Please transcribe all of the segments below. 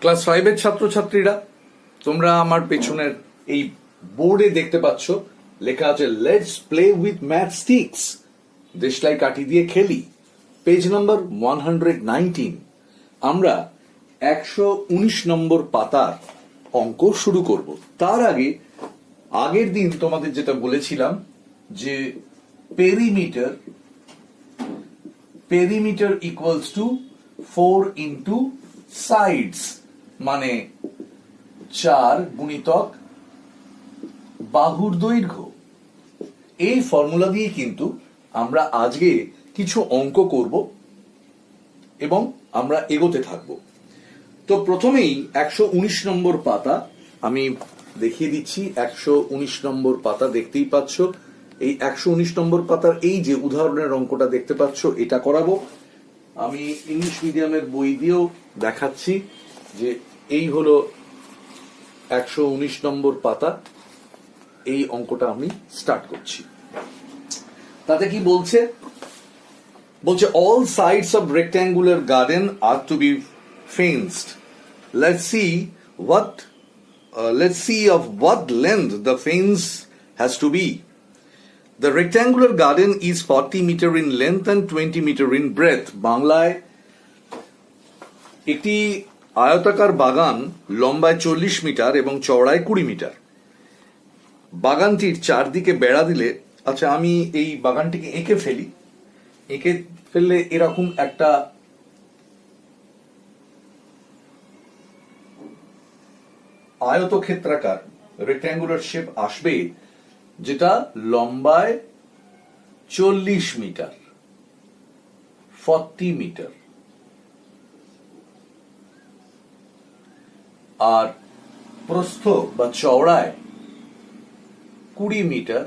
Class 5 এর ছাত্রছাত্রীরা, তোমরা আমার পেছনের এই বোর্ডে দেখতে পাচ্ছ লেখা আছে লেটস প্লে উইথ ম্যাথস্টিক্স, দেশলাই কাঠি দিয়ে খেলি। Page number 119। আমরা 119 নম্বর পাতার অঙ্ক শুরু করব। তার আগে আগের দিন তোমাদের যেটা বলেছিলাম যে perimeter equals to 4 into sides, মানে 4 গুণিতক বাহুর দৈর্ঘ্য। এই ফর্মুলা দিয়ে কিন্তু আমরা আজকে কিছু অঙ্ক করব এবং আমরা এগোতে থাকব। তো প্রথমেই 119 নম্বর পাতা আমি দেখিয়ে দিচ্ছি। 119 নম্বর পাতা দেখতেই পাচ্ছ। এই 119 নম্বর পাতার এই যে উদাহরণের অঙ্কটা দেখতে পাচ্ছ, এটা করাবো। আমি ইংলিশ মিডিয়ামের বই দিয়েও দেখাচ্ছি যে এই হলো 119 নম্বর পাতা। এই অঙ্কটা আমি স্টার্ট করছি। তাতে কি বলছে? বলছে all sides of rectangular garden are to be fenced. Let's see of what length the fence has to be. The rectangular garden is 40 meter in length and 20 meter in breadth. বাংলায় একটি আয়তাকার বাগান লম্বায় 40 মিটার এবং চওড়ায় 20 metre. বাগানটির চারদিকে বেড়া দিলে, আচ্ছা আমি এই বাগানটিকে এঁকে ফেলি। এঁকে ফেললে এরকম একটা আয়তক্ষেত্রাকার রেক্ট্যাঙ্গুলার শেপ আসবে, যেটা লম্বায় 40 মিটার, 40 মিটার, আর প্রস্থ বা চওড়ায় 20 মিটার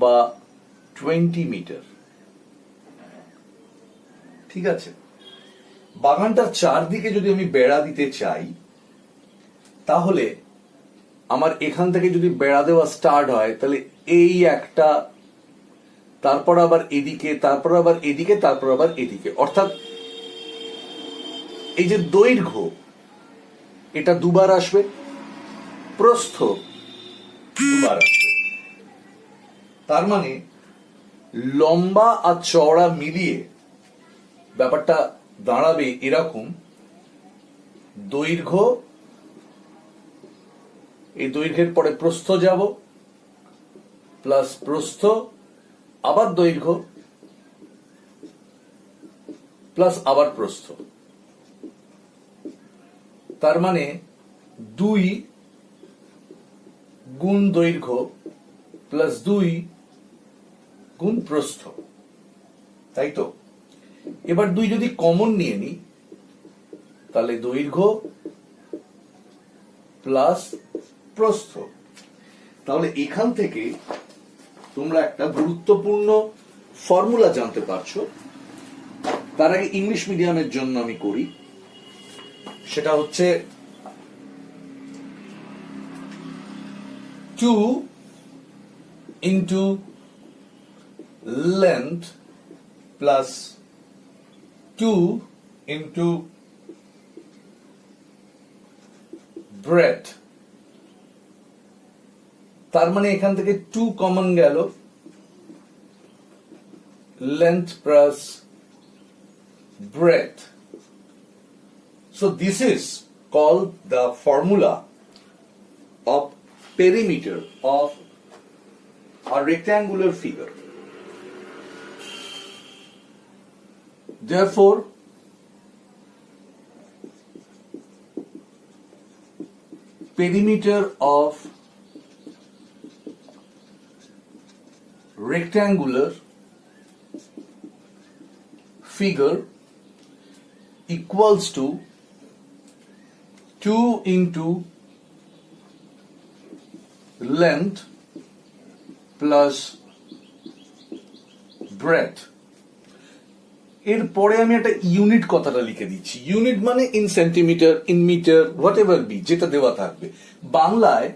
বা 20 মিটার। ঠিক আছে, বাগানটার চারদিকে যদি আমি বেড়া দিতে চাই, তাহলে আমার এখান থেকে যদি বেড়া দেওয়া স্টার্ট হয়, তাহলে এই একটা, তারপর আবার এদিকে, তারপর আবার এদিকে, তারপর আবার এদিকে, অর্থাৎ এই যে দৈর্ঘ্য এটা দুবার আসবে, প্রস্থ দুবার আসবে। তার মানে লম্বা আর চওড়া মিলিয়ে ব্যাপারটা দাঁড়াবে এরকম। দৈর্ঘ্য, এই দৈর্ঘ্যের পরে প্রস্থ যাব, প্লাস প্রস্থ, আবার দৈর্ঘ্য, প্লাস আবার প্রস্থ। তার মানে 2 গুণ দৈর্ঘ্য প্লাস 2 গুণ প্রস্থ, তাই তো? এবার 2 যদি কমন নিয়ে নিই, তাহলে দৈর্ঘ্য প্লাস প্রস্থ। তাহলে এখান থেকে তোমরা একটা গুরুত্বপূর্ণ ফর্মুলা জানতে পারছো। তার আগে ইংলিশ মিডিয়ামের জন্য আমি করি, সেটা হচ্ছে 2 into length plus 2 into breadth। তার মানে এখান থেকে 2 কমন গেল, length plus breadth. So this is called the formula of perimeter of a rectangular figure. Therefore, perimeter of rectangular figure equals to 2 into length plus breadth। এরপরে আমি একটা unit কথাটা লিখে দিচ্ছি। ইউনিট মানে in centimetre, in metre, whatever be, যেটা দেওয়া থাকবে। বাংলায়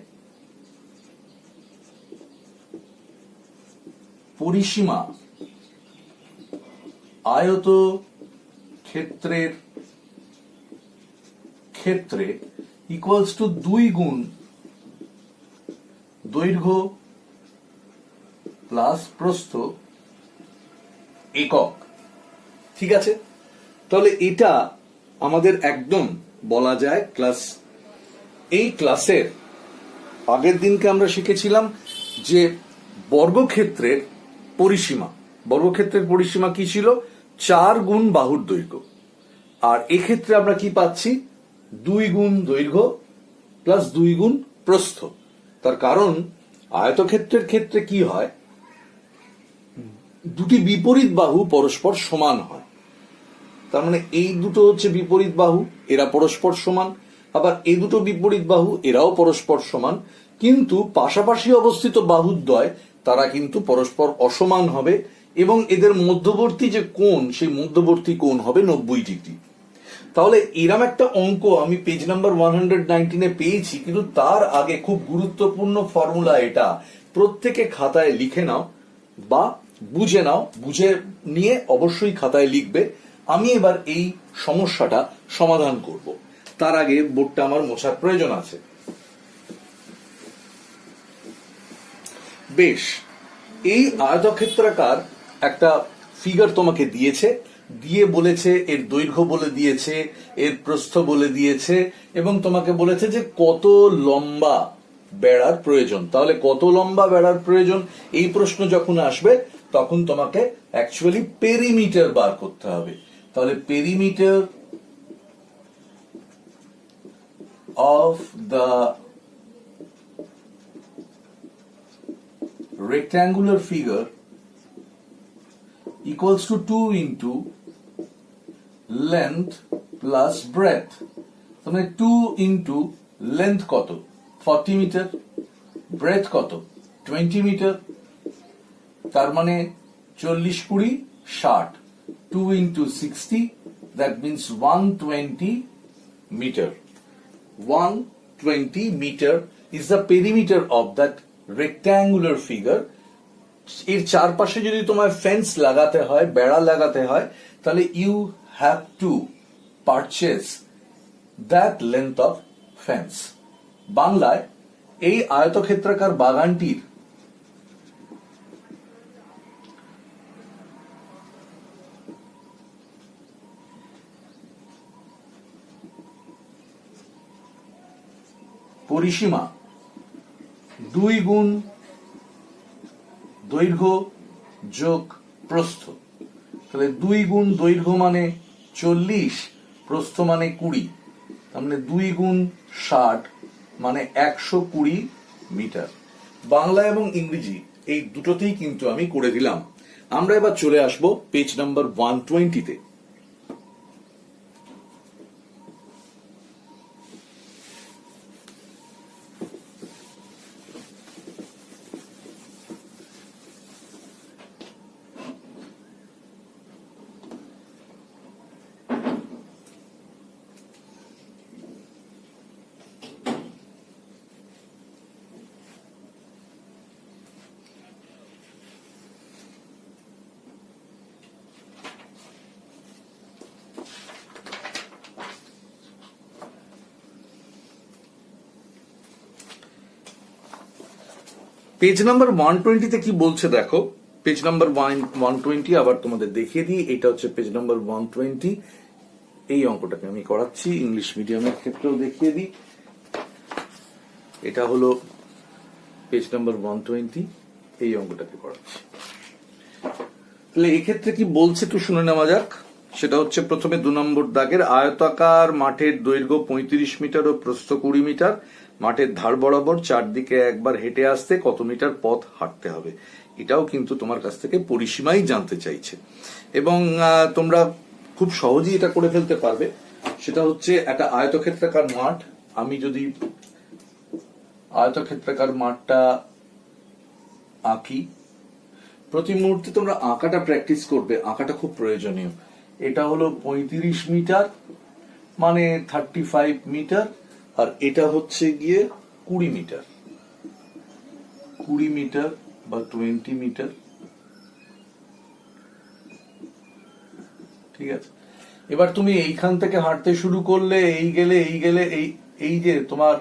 পরিসীমা আয়ত ক্ষেত্রের ক্ষেত্রে ইকুয়ালস টু 2 গুণ দৈর্ঘ্য প্লাস প্রস্থ একক। ঠিক আছে, তাহলে এটা আমাদের একদম বলা যায় ক্লাস, এই ক্লাসের আগের দিনকে আমরা শিখেছিলাম যে বর্গক্ষেত্রের পরিসীমা। বর্গক্ষেত্রের পরিসীমা কি ছিল? 4 গুণ বাহুর দৈর্ঘ্য। আর এক্ষেত্রে আমরা কি পাচ্ছি? 2 গুণ দৈর্ঘ্য প্লাস 2 গুণ প্রস্থ। তার কারণ আয়তক্ষেত্রের ক্ষেত্রে কি হয়, দুটি বিপরীত বাহু পরস্পর সমান হয়। তার মানে এই দুটো হচ্ছে বিপরীত বাহু, এরা পরস্পর সমান। আবার এই দুটো বিপরীত বাহু, এরাও পরস্পর সমান। কিন্তু পাশাপাশি অবস্থিত বাহুদ্বয় তারা কিন্তু পরস্পর অসমান হবে এবং এদের মধ্যবর্তী যে কোণ, সেই মধ্যবর্তী কোণ হবে 90 ডিগ্রি। তাহলে এরম একটা অঙ্ক আমি পেজ নাম্বার 119-এ পেয়েছি, কিন্তু তার আগে খুব গুরুত্বপূর্ণ ফর্মুলা এটা, প্রত্যেকে খাতায় লিখে নাও বা বুঝে নাও, বুঝে নিয়ে অবশ্যই খাতায় লিখবে। আমি এবার এই সমস্যাটা সমাধান করব, তার আগে বোর্ডটা আমার মোছার প্রয়োজন আছে। বেশ, এই আয়তক্ষেত্রাকার একটা ফিগার তোমাকে দিয়েছে, দিয়ে বলেছে এর দৈর্ঘ্য বলে দিয়েছে, এর প্রস্থ বলে দিয়েছে, এবং তোমাকে বলেছে যে কত লম্বা বেড়ার প্রয়োজন। তাহলে কত লম্বা বেড়ার প্রয়োজন এই প্রশ্ন যখন আসবে তখন তোমাকে অ্যাকচুয়ালি পেরিমিটার বার করতে হবে। তাহলে perimeter of the rectangular figure equals to 2 into length plus breadth. তাহলে 2 into length কত? 40 মিটার, breadth কত? 20 মিটার। তার মানে 40 20 60, 2 into 60, that means 120 meter. 120 meter is the perimeter of that rectangular figure. এর চারপাশে যদি তোমার ফেন্স লাগাতে হয়, বেড়া লাগাতে হয়, তাহলে you have to purchase that length of fence. বাংলায় এই আয়তক্ষেত্রাকার বাগানটির পরিসীমা 2 গুণ দৈর্ঘ্য যোগ প্রস্থ। তাহলে 2 গুণ দৈর্ঘ্য মানে 40, প্রস্থ মানে 20, তার মানে 2 গুণ 60 মানে 120 মিটার। বাংলা এবং ইংরেজি এই দুটোতেই কিন্তু আমি করে দিলাম। আমরা এবার চলে আসব পেজ নাম্বার 120-তে। পেজ নাম্বার 120-তে কি বলছে দেখো। পেজ নাম্বার 120 আবার তোমাদের দেখিয়ে দিই। এটা হচ্ছে পেজ নাম্বার 120। এই অঙ্কটাকে আমি করাচ্ছি, ইংলিশ মিডিয়ামের ক্ষেত্রেও দেখিয়ে দিই। এটা হলো পেজ নাম্বার 120, এই অঙ্কটাকে করাচ্ছি। তাহলে এক্ষেত্রে কি বলছে একটু শুনে নেওয়া যাক। সেটা হচ্ছে প্রথমে 2 নম্বর দাগের আয়তাকার মাঠের দৈর্ঘ্য 35 মিটার ও প্রস্থ 20 মিটার। মাঠের ধার বরাবর চারদিকে একবার হেঁটে আসতে কত মিটার পথ হাঁটতে হবে। এটাও কিন্তু তোমার কাছ থেকে পরিসীমাই জানতে চাইছে, এবং তোমরা খুব সহজেই এটা করে ফেলতে পারবে। সেটা হচ্ছে একটা আয়তক্ষেত্রাকার মাঠ। আমি যদি আয়তক্ষেত্রাকার মাঠটা আঁকি, প্রতি মুহূর্তে তোমরা আঁকাটা প্র্যাকটিস করবে, আঁকাটা খুব প্রয়োজনীয়। এটা হলো 35 মিটার মানে 35 মিটার, আর এটা হচ্ছে গিয়ে 20 মিটার, 20 মিটার বা 20 মিটার। ঠিক আছে, এবার তুমি এইখান থেকে হাঁটতে শুরু করলে, এই গেলে এই যে তোমার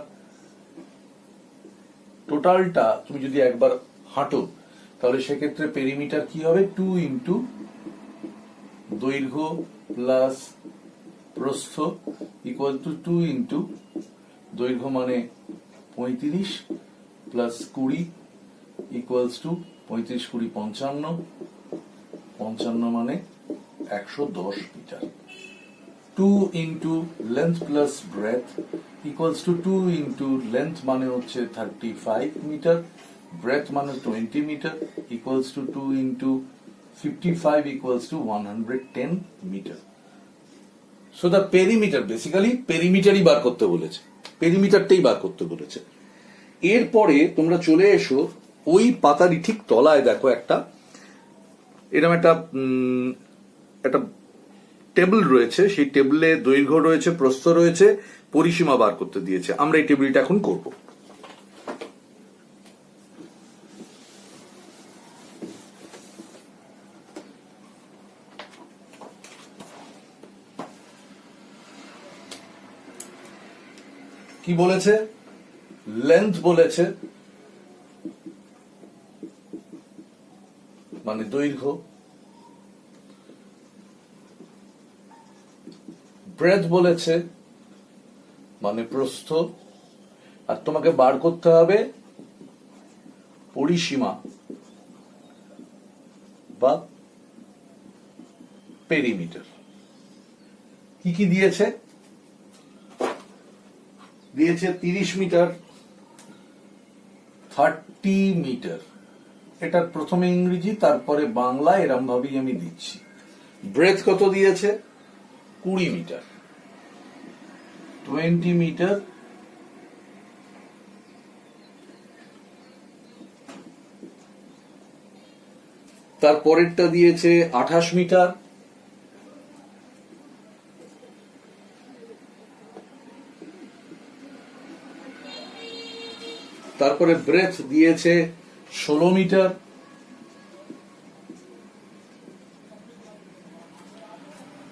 টোটালটা তুমি যদি একবার হাঁটো, তাহলে সেক্ষেত্রে পেরিমিটার কি হবে? 2 ইন্টু দৈর্ঘ্য প্লাস প্রস্থ ইকুয়াল টু 2 ইন্টু দৈর্ঘ্য মানে 35 প্লাস 20 ইকুয়ালস টু 35 20 55, 55 মানে 110 metre. 2 into length plus breadth equals to 2 into length মানে হচ্ছে 35 মিটার, ব্রেথ মানে 20 metre equals to 2 into 55 equals to 110 metre. So the perimeter, basically পেরিমিটারই বার করতে বলেছে, পেরিমিটারটাই বার করতে বলেছে। এরপরে তোমরা চলে এসো ওই পাতারই ঠিক তলায়, দেখো একটা এরকম একটা টেবিল রয়েছে, সেই টেবিলে দৈর্ঘ্য রয়েছে, প্রস্থ রয়েছে, পরিসীমা বার করতে দিয়েছে। আমরা এই টেবিলটা এখন করব। কি বলেছে? লেন্থ বলেছে মানে দৈর্ঘ্য, ব্রেথ বলেছে মানে প্রস্থ, আর তোমাকে বার করতে হবে পরিসীমা বা পেরিমিটার। কি কি দিয়েছে? দিয়েছে 30 মিটার, 30 মিটার। এটা প্রথমে ইংরেজি তারপরে বাংলা, এরম ভাবেই আমি দিচ্ছি। ব্রেথ কত দিয়েছে? 20 মিটার, 20 মিটার, তারপরেরটা দিয়েছে 28 মিটার, তারপরে ব্রেথ দিয়েছে 16 মিটার,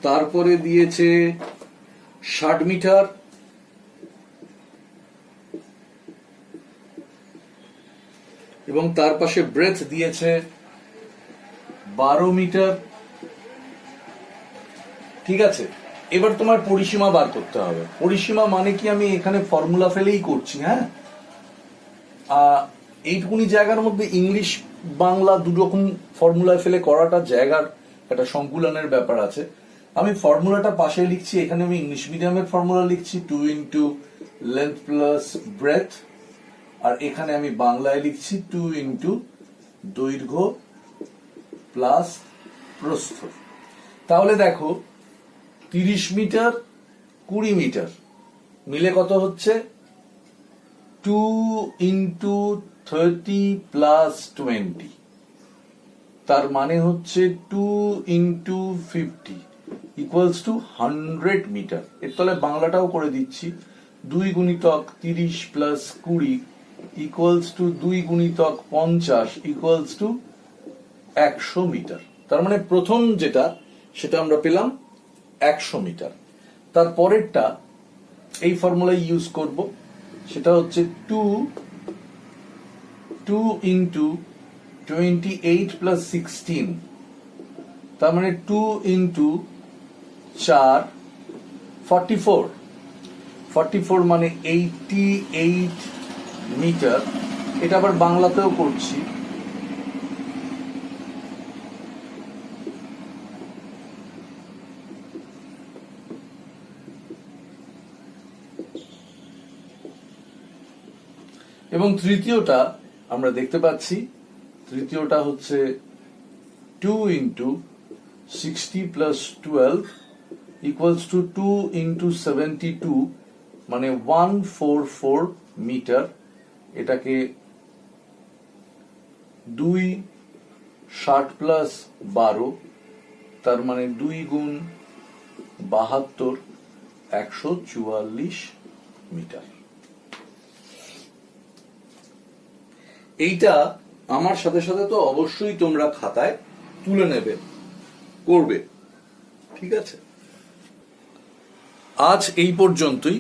তারপরে দিয়েছে 60 মিটার, এবং তার পাশে ব্রেথ দিয়েছে 12 মিটার। ঠিক আছে, এবার তোমার পরিসীমা বার করতে হবে। পরিসীমা মানে কি, আমি এখানে ফর্মুলা ফেলেই করছি। হ্যাঁ, এইটুকুনি জায়গার মধ্যে ইংলিশ বাংলা দুরকম ফর্মুলা ফেলে করাটা জায়গার একটা সংকুলনের ব্যাপার আছে। আমি ফর্মুলাটা পাশে লিখছি, এখানে আমি ইংলিশ মিডিয়ামের ফর্মুলা লিখছি 2 ইন্টু লেন্থ প্লাস ব্রেথ, আর এখানে আমি বাংলায় লিখছি 2 ইন্টু দৈর্ঘ্য প্লাস প্রস্থ। তাহলে দেখো 30 মিটার 20 মিটার মিলে কত হচ্ছে? 2 ইন্টু 30 প্লাস 20, তার মানে হচ্ছে 2 ইন্টু 50 ইকুয়ালস টু 100 মিটার। এর তলে বাংলাটাও করে দিচ্ছি, 2 গুণিতক 30 প্লাস 20 ইকুয়ালস টু 2 গুণিতক 50 ইকুয়ালস টু 100 মিটার। তার মানে প্রথম যেটা সেটা আমরা পেলাম 100 মিটার। তারপরেরটা এই ফর্মুলাই ইউজ করব, সেটা হচ্ছে 2 ইন্টু 28 প্লাস 16, তার মানে 2 ইন্টু 4 44 মানে 88 মিটার। এটা আবার বাংলাতেও করছি। এবং তৃতীয়টা আমরা দেখতে পাচ্ছি, তৃতীয়টা হচ্ছে 2 into 60 plus 12 equals to 2 into 72 মানে 144 মিটার। এটাকে 2 60 প্লাস 12, তার মানে 2 গুণ 72 144 মিটার। এইটা আমার সাথে সাথে তো অবশ্যই তোমরা খাতায় তুলে নেবে, করবে। ঠিক আছে? আজ এই পর্যন্তই।